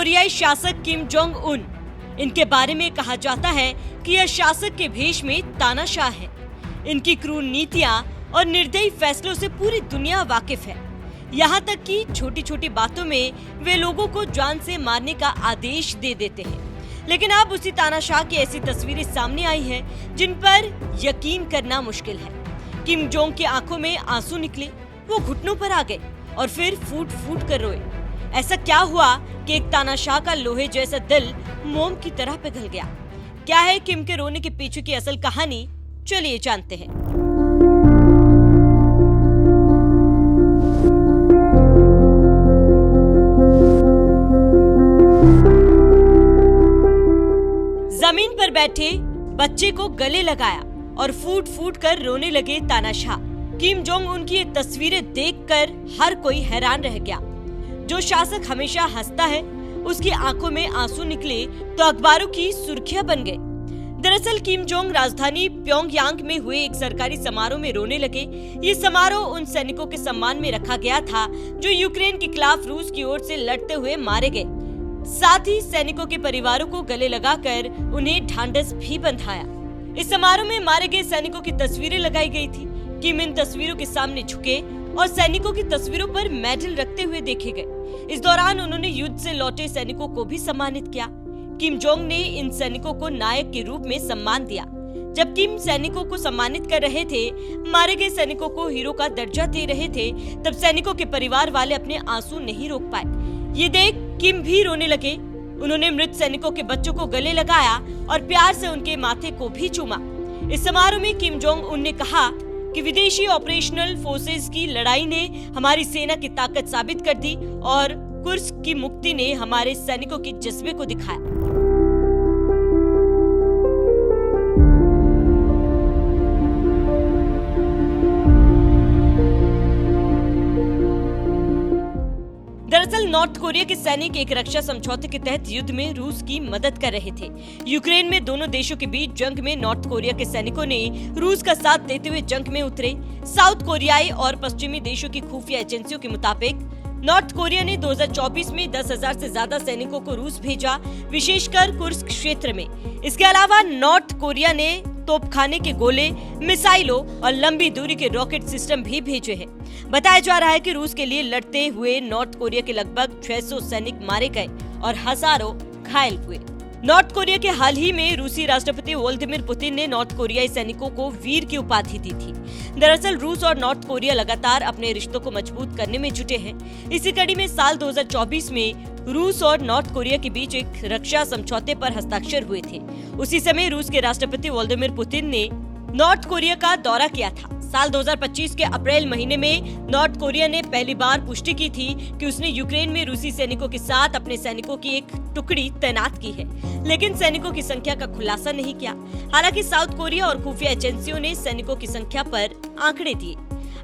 कोरियाई शासक Kim Jong Un. इनके बारे में कहा जाता है कि यह शासक के भेष में तानाशाह है। इनकी क्रूर नीतियां और निर्दयी फैसलों से पूरी दुनिया वाकिफ है। यहाँ तक कि छोटी छोटी बातों में वे लोगों को जान से मारने का आदेश दे देते हैं। लेकिन अब उसी तानाशाह की ऐसी तस्वीरें सामने आई हैं जिन पर यकीन करना मुश्किल है। किम जोंग की आंखों में आंसू निकले, वो घुटनों पर आ गए और फिर फूट फूट कर रोए। ऐसा क्या हुआ कि एक तानाशाह का लोहे जैसा दिल मोम की तरह पिघल गया? क्या है किम के रोने के पीछे की असल कहानी? चलिए जानते हैं। जमीन पर बैठे बच्चे को गले लगाया और फूट फूट कर रोने लगे तानाशाह। किम जोंग उन की ये तस्वीरें देखकर हर कोई हैरान रह गया। जो शासक हमेशा हंसता है, उसकी आंखों में आंसू निकले तो अखबारों की सुर्खियां बन गए। दरअसल किम जोंग राजधानी प्योंगयांग में हुए एक सरकारी समारोह में रोने लगे। ये समारोह उन सैनिकों के सम्मान में रखा गया था जो यूक्रेन के खिलाफ रूस की ओर से लड़ते हुए मारे गए। साथ ही सैनिकों के परिवारों को गले लगाकर उन्हें ढांढस भी बंधाया। इस समारोह में मारे गए सैनिकों की तस्वीरें लगाई गई थी। किम इन तस्वीरों के सामने झुके और सैनिकों की तस्वीरों पर मेडल रखते हुए देखे गए। इस दौरान उन्होंने युद्ध से लौटे सैनिकों को भी सम्मानित किया। किम जोंग ने इन सैनिकों को नायक के रूप में सम्मान दिया। जब किम सैनिकों को सम्मानित कर रहे थे, मारे गए सैनिकों को हीरो का दर्जा दे रहे थे, तब सैनिकों के परिवार वाले अपने आंसू नहीं रोक पाए। ये देख किम भी रोने लगे। उन्होंने मृत सैनिकों के बच्चों को गले लगाया और प्यार से उनके माथे को भी चूमा। इस समारोह में किम जोंग उन ने कहा कि विदेशी ऑपरेशनल फोर्सेस की लड़ाई ने हमारी सेना की ताकत साबित कर दी और कुर्स्क की मुक्ति ने हमारे सैनिकों के जज्बे को दिखाया। दरअसल नॉर्थ कोरिया के सैनिक एक रक्षा समझौते के तहत युद्ध में रूस की मदद कर रहे थे। यूक्रेन में दोनों देशों के बीच जंग में नॉर्थ कोरिया के सैनिकों ने रूस का साथ देते हुए जंग में उतरे। साउथ कोरियाई और पश्चिमी देशों की खुफिया एजेंसियों के मुताबिक नॉर्थ कोरिया ने 2024 में 10,000 से ज्यादा सैनिकों को रूस भेजा, विशेषकर कुर्स्क क्षेत्र में। इसके अलावा नॉर्थ कोरिया ने तोपखाने के गोले, मिसाइलों और लंबी दूरी के रॉकेट सिस्टम भी भेजे हैं। बताया जा रहा है कि रूस के लिए लड़ते हुए नॉर्थ कोरिया के लगभग 600 सैनिक मारे गए और हजारों घायल हुए। नॉर्थ कोरिया के हाल ही में रूसी राष्ट्रपति व्लादिमीर पुतिन ने नॉर्थ कोरियाई सैनिकों को वीर की उपाधि दी थी। दरअसल रूस और नॉर्थ कोरिया लगातार अपने रिश्तों को मजबूत करने में जुटे हैं। इसी कड़ी में साल 2024 में रूस और नॉर्थ कोरिया के बीच एक रक्षा समझौते पर हस्ताक्षर हुए थे। उसी समय रूस के राष्ट्रपति व्लादिमीर पुतिन ने नॉर्थ कोरिया का दौरा किया था। साल 2025 के अप्रैल महीने में नॉर्थ कोरिया ने पहली बार पुष्टि की थी कि उसने यूक्रेन में रूसी सैनिकों के साथ अपने सैनिकों की एक टुकड़ी तैनात की है, लेकिन सैनिकों की संख्या का खुलासा नहीं किया। हालांकि साउथ कोरिया और खुफिया एजेंसियों ने सैनिकों की संख्या पर आंकड़े दिए।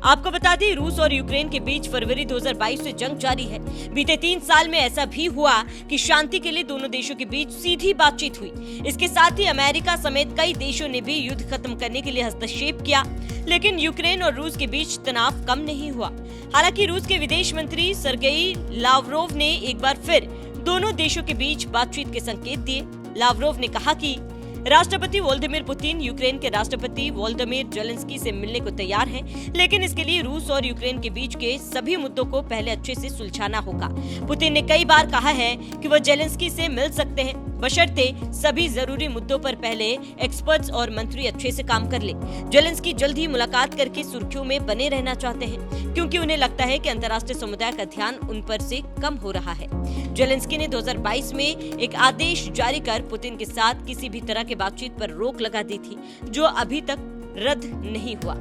आपको बता दें, रूस और यूक्रेन के बीच फरवरी 2022 से जंग जारी है। बीते 3 साल में ऐसा भी हुआ कि शांति के लिए दोनों देशों के बीच सीधी बातचीत हुई। इसके साथ ही अमेरिका समेत कई देशों ने भी युद्ध खत्म करने के लिए हस्तक्षेप किया, लेकिन यूक्रेन और रूस के बीच तनाव कम नहीं हुआ। हालांकि रूस के विदेश मंत्री सर्गेई लावरोव ने एक बार फिर दोनों देशों के बीच बातचीत के संकेत दिए। लावरोव ने कहा कि राष्ट्रपति व्लादिमीर पुतिन यूक्रेन के राष्ट्रपति वोलोदिमीर जेलेंस्की से मिलने को तैयार हैं, लेकिन इसके लिए रूस और यूक्रेन के बीच के सभी मुद्दों को पहले अच्छे से सुलझाना होगा। पुतिन ने कई बार कहा है कि वह जेलेंस्की से मिल सकते हैं, बशर्ते सभी जरूरी मुद्दों पर पहले एक्सपर्ट्स और मंत्री अच्छे से काम कर ले। जेलेंस्की जल्द ही मुलाकात करके सुर्खियों में बने रहना चाहते हैं, क्योंकि उन्हें लगता है कि अंतर्राष्ट्रीय समुदाय का ध्यान उन पर से कम हो रहा है। जेलेंस्की ने 2022 में एक आदेश जारी कर पुतिन के साथ किसी भी तरह की बातचीत पर रोक लगा दी थी, जो अभी तक रद्द नहीं हुआ।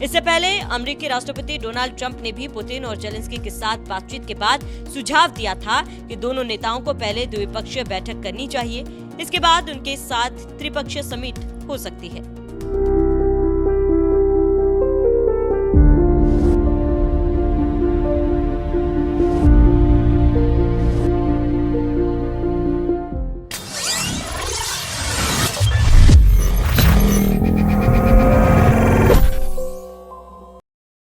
इससे पहले अमेरिकी राष्ट्रपति डोनाल्ड ट्रंप ने भी पुतिन और जेलेंस्की के साथ बातचीत के बाद सुझाव दिया था कि दोनों नेताओं को पहले द्विपक्षीय बैठक करनी चाहिए। इसके बाद उनके साथ त्रिपक्षीय समिट हो सकती है।